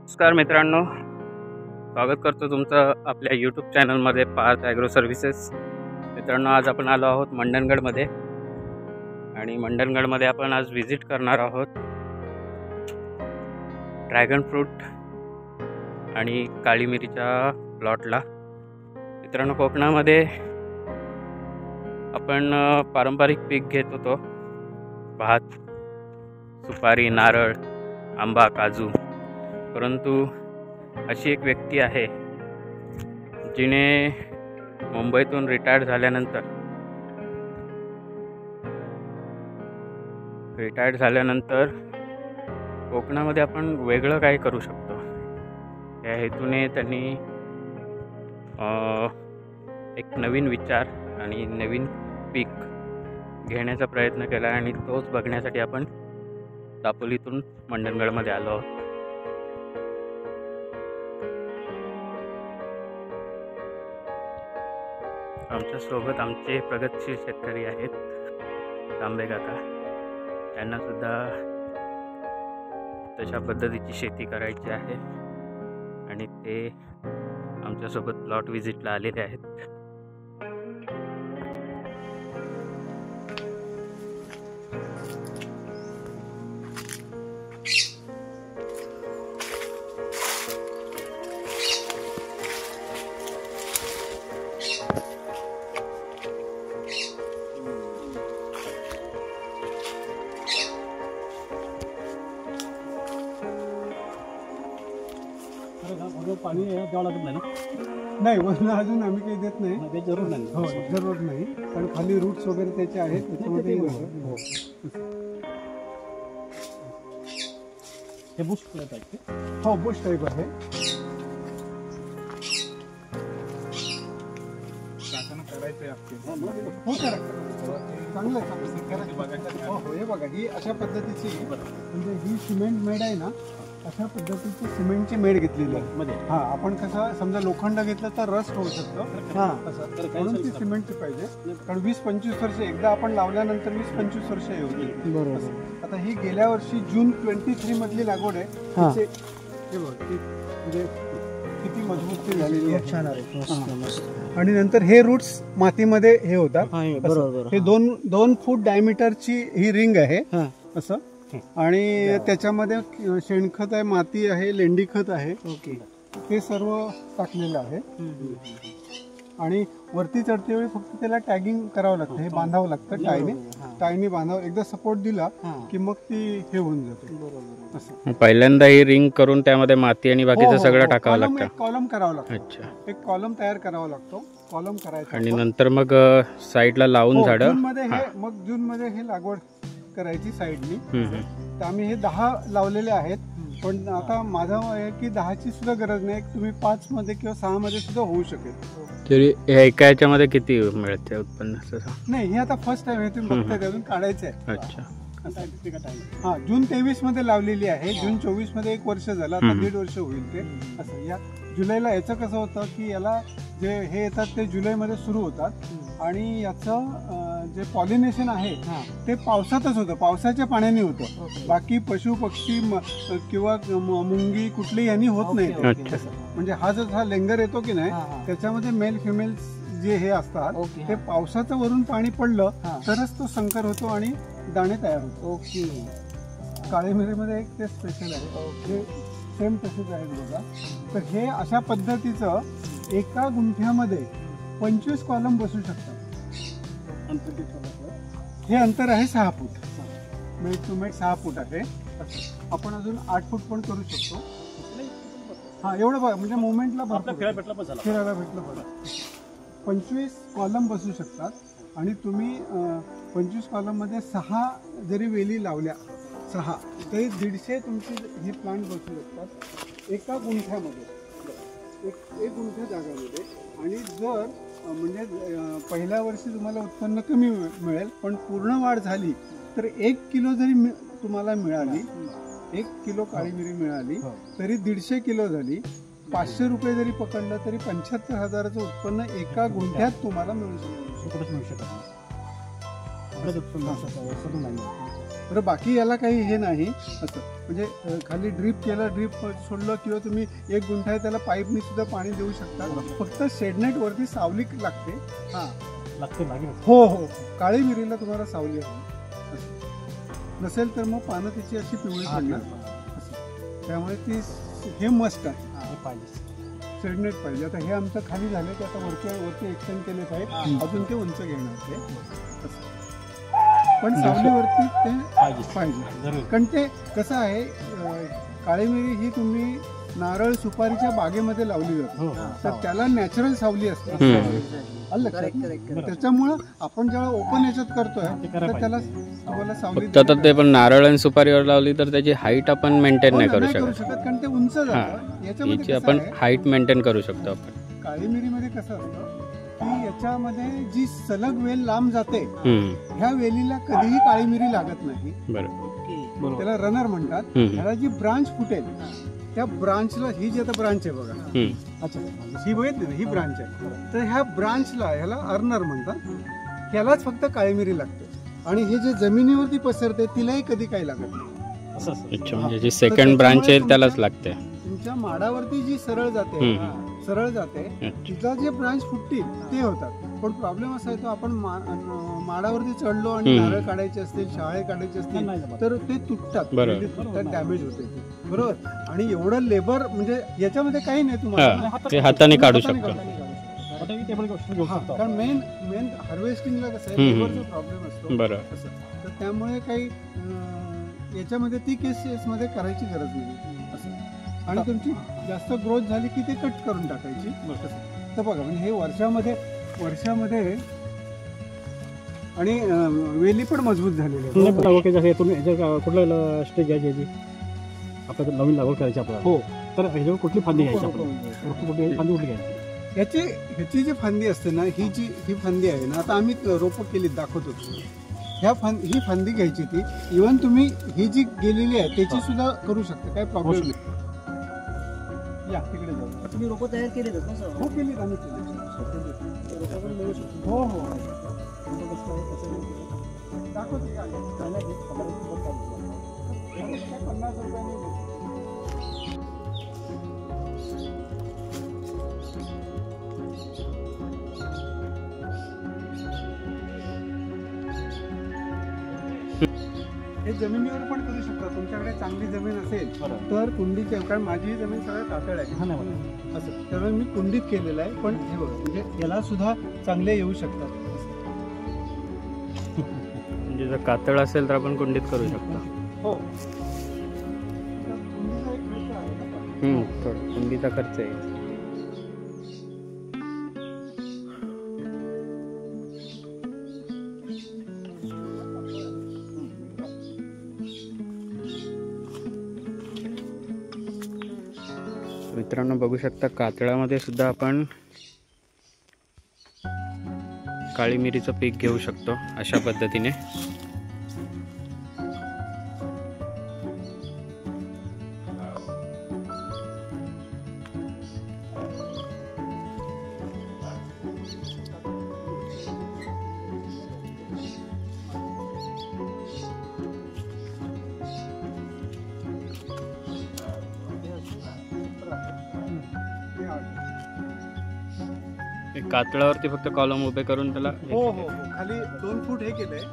नमस्कार मित्रांनो, स्वागत करतो तुमचं आपल्या यूट्यूब चॅनलमध्ये पार्थ ॲग्रो सर्व्हिसेस। मित्रांनो, आज आपण आलो आहोत मंडणगडमध्ये आणि मंडणगडमध्ये आपण आज व्हिजिट करणार आहोत ड्रॅगन फ्रूट आणि काळी मिरीच्या प्लॉटला। मित्रांनो, कोकणामध्ये आपण पारंपरिक पीक घेत होतो, भात, सुपारी, नारळ, आंबा, काजू। परंतु अशी एक व्यक्ती आहे जिने मुंबईतून रिटायर झाल्यानंतर कोकणामध्ये आपण वेगळं काय करू शकतो या हेतूने त्यांनी एक नवीन विचार आणि नवीन पीक घेण्याचा प्रयत्न केला आणि तोच बघण्यासाठी आपण दापोलीतून मंडणगडमध्ये आलो आहोत। आमच्या सोबत आमचे प्रगतशील शेतकरी आहेत तांबे काका। त्यांना सुद्धा तशा पद्धतीची शेती करायची आहे आणि ते आमच्यासोबत प्लॉट व्हिजिटला आलेले आहेत। पाणी द्यावं लागत नाही ना? नाही, वजन अजून आम्ही काही देत नाही। ते जरूर नाही। हो, जरूर नाही, कारण खाली रूट्स वगैरे त्याचे आहेत, त्याच्यामध्ये हे बुश टाईप आहे। हो, बुश टाईप आहे। हो, करा, चांगलं आहे। हो, हे बघा, ही अशा पद्धतीची, म्हणजे ही सिमेंट मेड आहे ना, अशा पद्धतीची सिमेंटची मेड घेतलेली आहे मध्ये। हा, आपण कसं समजा लोखंड घेतलं तर रस्ट होऊ शकतो, म्हणून ती सिमेंटची पाहिजे। कारण 20-25 वर्ष एकदा आपण लावल्यानंतर 20-25 वर्ष हे होते। बरोबर। आता ही गेल्या वर्षी जून 23 मधली लागवड आहे। हे बघ, म्हणजे किती मजबूत झालेली आहे, छान आहे। आणि नंतर हे रूट्स मातीमध्ये हे होतात। बरोबर। हे 2 फूट डायमीटरची ही रिंग आहे असं, आणि त्याच्यामध्ये शेणखत आहे, माती आहे, लेंडी खत आहे। ओके, ते सर्व टाकलेलं आहे। आणि वरती चढते वेळी फक्त त्याला टॅगिंग करावं लागतं, हे बांधावं लागतं टायने बांधावं। एकदा सपोर्ट दिला की मग ती हे होऊन जाते। बरोबर। असं पहिल्यांदा ही रिंग करून त्यामध्ये माती आणि बाकीचं सगळं टाकावं लागतं, कॉलम करावं लागतं। अच्छा, एक कॉलम तयार करावा लागतो, कॉलम करायचा, आणि नंतर मग साईडला लावून झाडं जून मध्ये हे लागवड करायची साईडनी। तर आम्ही हे 10 लावलेले आहेत, पण आता माझा आहे की 10ची सुद्धा गरज नाही, तुम्ही 5 मध्ये किंवा 6 मध्ये सुद्धा होऊ शकेल। तरी एका याच्यामध्ये किती मिळते उत्पन्न? नाही, हे आता फर्स्ट टाइम आहे, तुम्ही बघताय, अजून काढायचं आहे। अच्छा, हा, जून 23 मध्ये लावलेली आहे, जून 24 मध्ये 1 वर्ष झालं, आता 1.5 वर्ष होईल ते असं। या जुलैला याचं कसं होतं की याला जे हे येतात ते जुलैमध्ये सुरू होतात, आणि याचं जे पॉलिनेशन आहे ते पावसातच होतं, पावसाच्या पाण्याने होतं। बाकी पशु पक्षी किंवा मुंगी कुठली यांनी होत नाही। म्हणजे हा जो लेंगर येतो की नाही, त्याच्यामध्ये मेल फिमेल जे हे असतात ते पावसाचं वरून पाणी पडलं तरच तो संकर होतो आणि दाणे तयार होतो। ओके, काळी मिरीमध्ये एक ते स्पेशल आहे, सेम तसेच आहेत बघा। तर हे अशा पद्धतीचं एका गुंठ्यामध्ये 25 कॉलम बसू शकतात। हे अंतर आहे 6 फूट, मेट टू मेट 6 फूट आहे। आपण अजून 8 फूट पण करू शकतो। हा, एवढं बघा, म्हणजे मुवमेंटला फिरायला भेटलं बघा। 25 कॉलम बसू शकतात, आणि तुम्ही 25 कॉलम मध्ये 6 जरी वेली लावल्या, 6 तरी 150 तुमची ही प्लांट बसू शकतात एका गुंठ्यामध्ये, एक गुंठ्या जागामध्ये। आणि जर म्हणजे पहिल्या वर्षी तुम्हाला उत्पन्न कमी मिळेल, पण पूर्ण वाढ झाली तर 1 किलो जरी तुम्हाला मिळाली, 1 किलो काळी मिरी मिळाली तरी 150 किलो झाली। 500 रुपये जरी पकडलं तरी 75,000चं उत्पन्न एका गुंठ्यात तुम्हाला मिळू शकतं। बरं बाकी याला काही हे नाही असं म्हणजे खाली ड्रीप केलं ड्रीप सोडलं किंवा तुम्ही 1 गुंठा आहे त्याला पाईपनी सुद्धा पाणी देऊ शकता. फक्त शेडनेट वरती सावली लागते. हां लागते लागेल. हो हो काळी मिरीला तुम्हाला सावली हवी असं. नसेल तर मग पानं त्याची अशी पिवळी पडणार असं. त्यामुळे ती हे मस्ट आहे. पाहिजे शेडनेट पाहिजे. आता हे आमचं खाली झालं ते आता वरती एक्सटेंड केले साहेब अजून ते उंच घेणार ते असं. पण सावलीवरती ते पाहिजे. कारण ते कसं आहे काळी मिरी ही तुम्ही नारळ सुपारीच्या बागेमध्ये लावली जाते तर त्याला नॅचरल सावली असते. त्याच्यामुळं आपण जेव्हा ओपन याच्यात करतोय तर त्याला तुम्हाला सावली फक्त तर ते पण नारळ आणि सुपारीवर लावली तर त्याची हाईट आपण मेंटेन नाही करू शकत. कारण ते उंच जातं. याची आपण हाईट मेंटेन करू शकतो आपण. काळी मिरीमध्ये कसं असतं की याच्यामध्ये जी सलग वेल लांब जाते ह्या वेलीला कधीही काळी मिरी लागत नाही. बरोबर. त्याला रनर म्हणतात. ह्याला जी ब्रांच फुटेल त्या ब्रांचला ही जी आता ब्रांच आहे बघा अच्छा ही बघितली ना ही ब्रांच आहे तर ह्या ब्रांचला ह्याला अर्नर म्हणतात. ह्यालाच फक्त काळी मिरी लागते आणि हे जे जमिनीवरती पसरते तिलाही कधी काही लागत नाही असं. अच्छा म्हणजे जी सेकंड ब्रांच आहे त्यालाच लागते. तुमच्या माडावरती जी सरळ जाते तिचा जे ब्रांच फुटतील ते होतात. पण प्रॉब्लेम असा आहे तो आपण माडावरती चढलो आणि नारळ काढायचे असतील शाळे काढायचे असतील तर ते तुटतात डॅमेज होते बरोबर. आणि एवढं लेबर म्हणजे याच्यामध्ये काही नाही तुम्हाला ते हाताने काढू शकतो. कारण मेन हार्वेस्टिंगला कसं आहे लेबरचा प्रॉब्लेम असतो बरोबर. तर त्यामुळे काही याच्यामध्ये ती केसेसमध्ये करायची गरज नाही असं. आणि तुमची जास्त ग्रोथ झाली की ते कट करून टाकायची. तर बघा म्हणजे हे वर्षामध्ये आणि वेली पण मजबूत झालेली आहे. कुठला स्टेज घ्यायची याची आपल्याला नवीन लागवड करायची आपल्याला हो तर ह्याच्यावर कुठली फांदी घ्यायची फांदी कुठली घ्यायची. ह्याची जी फांदी असते ना ही फांदी आहे ना आता आम्ही रोपं केली दाखवतो. ही फांदी घ्यायची ती इव्हन तुम्ही ही जी गेलेली आहे त्याची सुद्धा करू शकता काही प्रॉब्लेम नाही. या तिकडे जाऊ. तुम्ही रोपं तयार केली ना सर. हो केली आम्ही केली. हो हो दाखवतो 50 रुपयाने. हे जमिनीवर पण करू शकता. तुमच्याकडे चांगली जमीन असेल तर कुंडीच्या कारण माझी जमीन सगळं कातळ आहे असं त्यामुळे मी कुंडीत केलेलं आहे. पण हे बघा म्हणजे याला सुद्धा चांगले येऊ शकतात. म्हणजे जर कातळ असेल तर आपण कुंडीत करू शकतो. हो कुंडीचा खर्च आहे. मित्रांनो बघू शकता कातळामध्ये सुद्धा आपण काळी मिरीचं पीक घेऊ शकतो अशा पद्धतीने. कातळावरती फक्त कॉलम उभे करून त्याला हो हो खाली 2 फूट हे केलंय. 2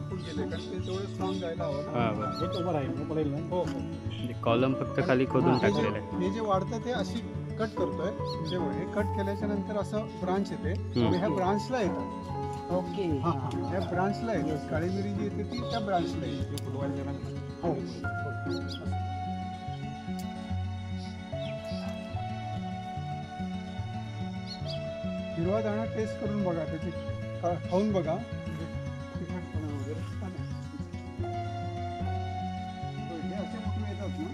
फूट केले कारण ते तेवढं स्ट्रॉंग जायला हवं. हो कॉलम फक्त खाली खोदून टाकलेलं आहे. हे जे वाढतं ते अशी कट करतोय हे कट केल्याच्या नंतर असं ब्रांच येते ह्या ब्रांचला येतात. ओके ह्या ब्रांचला येते काळी मिरी जी येते ती त्या ब्रांचला येते. हो हिरवा दाणा टेस्ट करून बघा त्याची खाऊन बघा तिखटपणा वगैरे हे असे कुठून येतात ना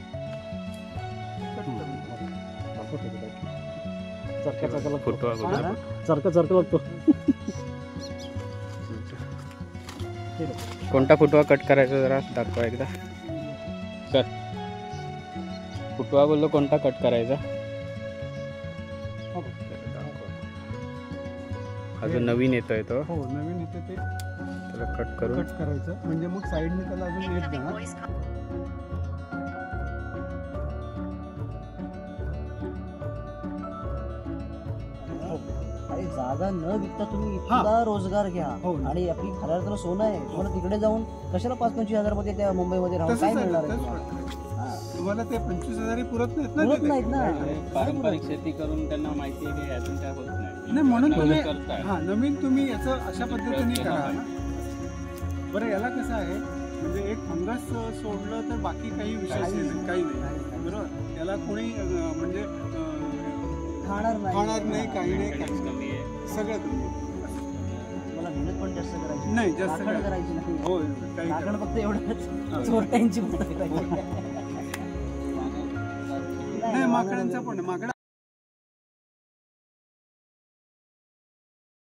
चरका लागतो. कोणता फुटवा कट करायचा जरा दाखवा एकदा सर. फुटवा बोललो कोणता कट करायचा. अजून नवीन येतोय तो. हो नवीन येते ते त्याला कट करून कट करायचं म्हणजे मग साईडने त्याला अजून एक जाणार. आणि जागा न विकता तुम्ही हा. इतका रोजगार घ्या हो. आणि आपली खऱ्या सोनं आहे. तुम्हाला तिकडे जाऊन कशाला 5-25 मध्ये त्या मुंबईमध्ये राहून काय तसंच आहे, मिळणार आहे तसंच तुम्हाला? वाटतं. हा. तुम्हाला ते 25,000 पुरत नाहीत ना पुरत तिथे. नाहीत ना. पारंपरिक शेती करून त्यांना माहिती आहे की अजून काय होत नाही. नाही म्हणून तुम्ही करताय. हा नवीन तुम्ही याचं अशा पद्धतीने करा ना. बरं याला कसं आहे म्हणजे एक फंगस सोडलं तर बाकी काही विशेष नाही, काही नाही बरोबर. याला कोणी म्हणजे खाणार खाणार नाही, काही नाही, Maintenance काही कमी आहे. नाही. सगळं कमी आहे. मला मेहनत पण जास्त करायची नाही जास्त राखण काय. करायची नाही. हो काही राखण फक्त एवढंच चोरट्यांची मदत करायची. नाही माकडांचा पण माकडा